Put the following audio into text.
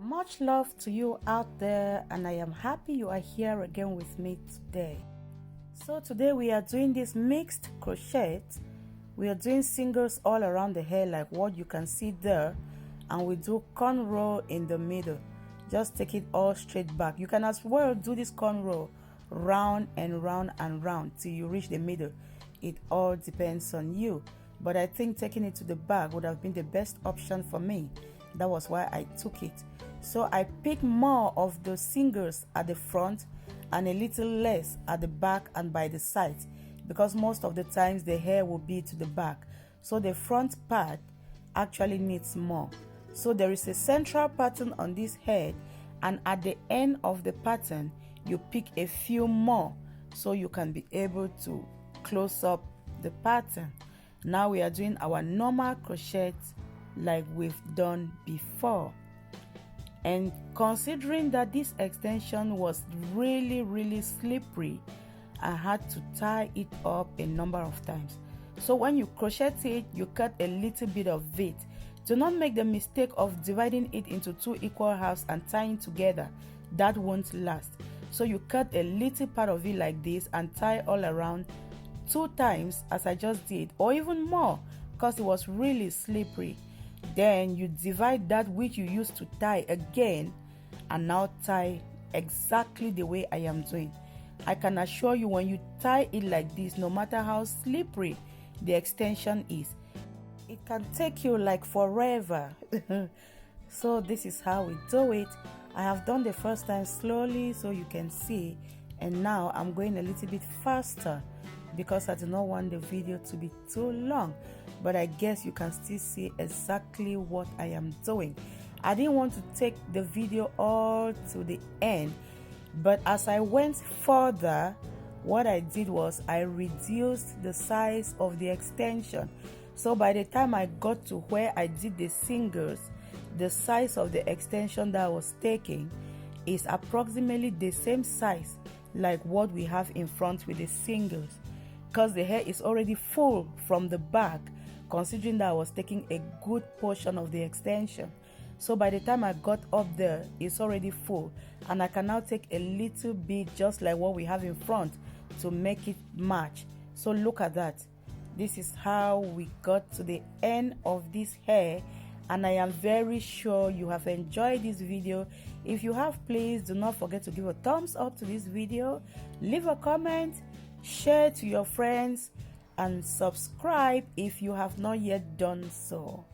Much love to you out there, and I am happy you are here again with me today. So today we are doing this mixed crochet. We are doing singles all around the hair like what you can see there, and we do cornrow in the middle. Just take it all straight back. You can as well do this cornrow round and round and round till you reach the middle. It all depends on you, but I think taking it to the back would have been the best option for me. That was why I took it. So I picked more of the singles at the front and a little less at the back and by the sides, because most of the times the hair will be to the back, so the front part actually needs more. So there is a central pattern on this head, and at the end of the pattern you pick a few more so you can be able to close up the pattern. Now we are doing our normal crochet like we've done before. And considering that this extension was really slippery, I had to tie it up a number of times. So when you crochet it, you cut a little bit of it. Do not make the mistake of dividing it into two equal halves and tying together. That won't last. So you cut a little part of it like this and tie all around 2 times as I just did, or even more, because it was really slippery. Then you divide that which you used to tie again and now tie exactly the way I am doing. I can assure you, when you tie it like this, no matter how slippery the extension is, it can take you like forever. So this is how we do it. I have done the first time slowly so you can see, and now I'm going a little bit faster because I do not want the video to be too long, but I guess you can still see exactly what I am doing. I didn't want to take the video all to the end, but as I went further, what I did was I reduced the size of the extension. So by the time I got to where I did the singles, the size of the extension that I was taking is approximately the same size like what we have in front with the singles, because the hair is already full from the back, considering that I was taking a good portion of the extension. So by the time I got up there, it's already full, and I can now take a little bit just like what we have in front to make it match. So look at that. This is how we got to the end of this hair, and I am very sure you have enjoyed this video. If you have, please do not forget to give a thumbs up to this video, leave a comment, share to your friends, and subscribe if you have not yet done so.